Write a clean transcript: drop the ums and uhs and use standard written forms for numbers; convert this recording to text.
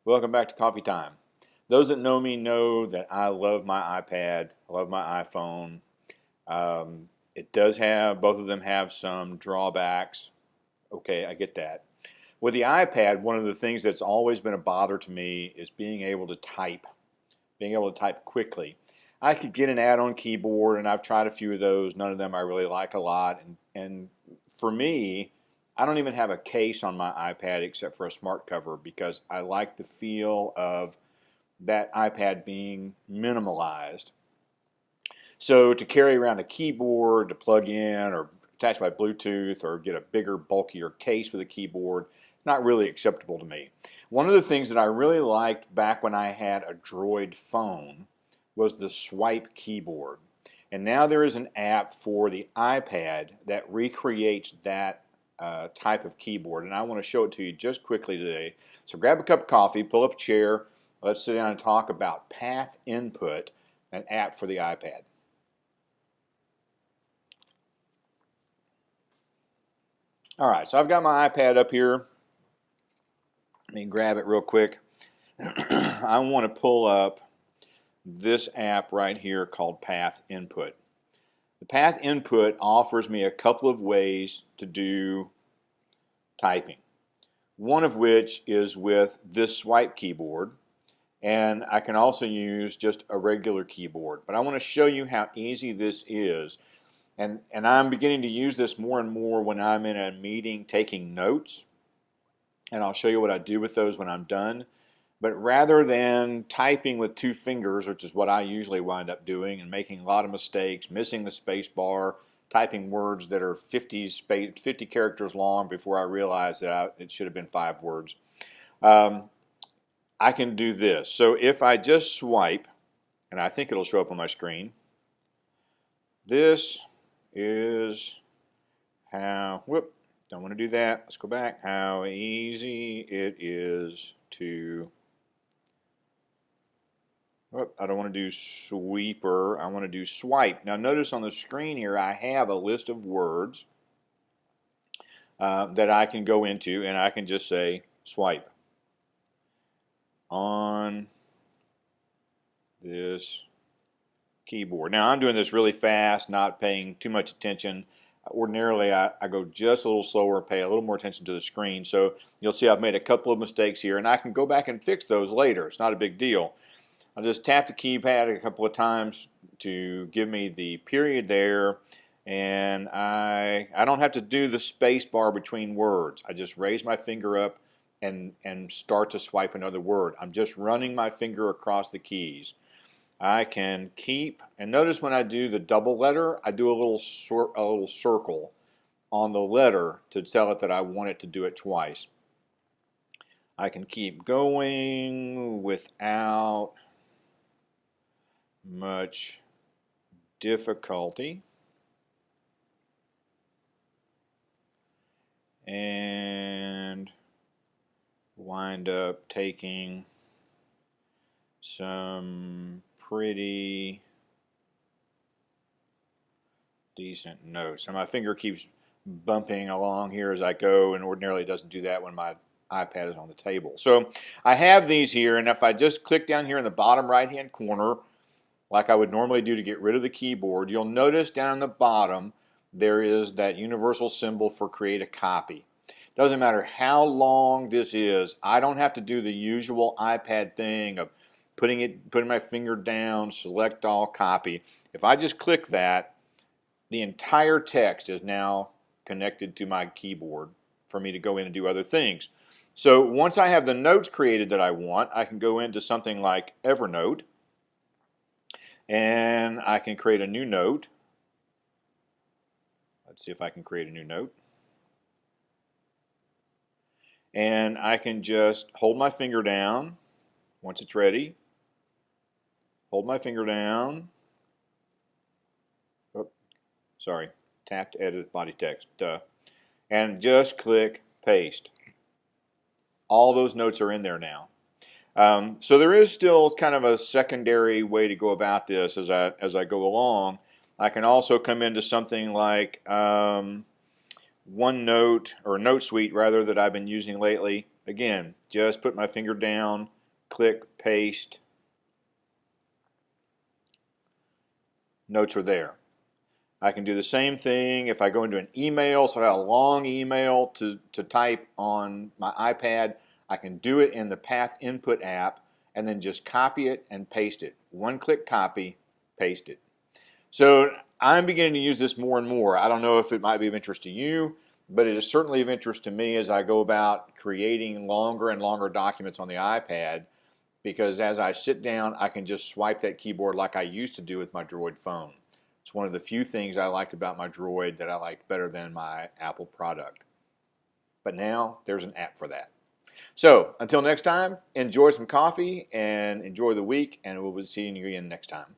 Welcome back to Coffee Time. Those that know me know that I love my iPad, I love my iPhone. It does have, both of them have some drawbacks. Okay, I get that. With the iPad, one of the things that's always been a bother to me is being able to type quickly. I could get an add-on keyboard, and I've tried a few of those. None of them I really like a lot. And for me, I don't even have a case on my iPad except for a smart cover because I like the feel of that iPad being minimalized. So to carry around a keyboard to plug in or attach by Bluetooth or get a bigger, bulkier case with a keyboard, not really acceptable to me. One of the things that I really liked back when I had a Droid phone was the swipe keyboard. And now there is an app for the iPad that recreates that type of keyboard. And I want to show it to you just quickly today. So grab a cup of coffee, pull up a chair, let's sit down and talk about Path Input, an app for the iPad. All right, so I've got my iPad up here. Let me grab it real quick. I want to pull up this app right here called Path Input. The Path Input offers me a couple of ways to do typing. One of which is with this swipe keyboard, and I can also use just a regular keyboard. But I want to show you how easy this is. And I'm beginning to use this more and more when I'm in a meeting taking notes. And I'll show you what I do with those when I'm done. But rather than typing with two fingers, which is what I usually wind up doing, and making a lot of mistakes, missing the space bar, typing words that are 50 characters long before I realize that it should have been 5 words, I can do this. So if I just swipe, and I think it'll show up on my screen, this is how, don't want to do that, let's go back, how easy it is to, I don't want to do sweeper, I want to do swipe. Now notice on the screen here I have a list of words that I can go into, and I can just say swipe on this keyboard. Now I'm doing this really fast, not paying too much attention. Ordinarily I go just a little slower, pay a little more attention to the screen. So you'll see I've made a couple of mistakes here, and I can go back and fix those later. It's not a big deal. I'll just tap the keypad a couple of times to give me the period there, and I don't have to do the space bar between words. I just raise my finger up and start to swipe another word. I'm just running my finger across the keys. I can keep, and notice when I do the double letter, I do a little circle on the letter to tell it that I want it to do it twice. I can keep going without much difficulty, and wind up taking some pretty decent notes. And my finger keeps bumping along here as I go, and ordinarily it doesn't do that when my iPad is on the table. So I have these here, and if I just click down here in the bottom right hand corner like I would normally do to get rid of the keyboard, you'll notice down in the bottom there is that universal symbol for create a copy. Doesn't matter how long this is, I don't have to do the usual iPad thing of putting my finger down, select all, copy. If I just click that, the entire text is now connected to my keyboard for me to go in and do other things. So once I have the notes created that I want, I can go into something like Evernote, and I can create a new note. Let's see if I can create a new note. And I can just hold my finger down once it's ready. Hold my finger down. Oh, sorry, tap to edit body text. Duh. And just click paste. All those notes are in there now. So there is still kind of a secondary way to go about this as I go along. I can also come into something like OneNote, or NoteSuite rather, that I've been using lately. Again, just put my finger down, click, paste. Notes are there. I can do the same thing if I go into an email, so I got a long email to type on my iPad. I can do it in the Path Input app and then just copy it and paste it. One-click copy, paste it. So I'm beginning to use this more and more. I don't know if it might be of interest to you, but it is certainly of interest to me as I go about creating longer and longer documents on the iPad, because as I sit down, I can just swipe that keyboard like I used to do with my Droid phone. It's one of the few things I liked about my Droid that I liked better than my Apple product. But now there's an app for that. So until next time, enjoy some coffee and enjoy the week, and we'll be seeing you again next time.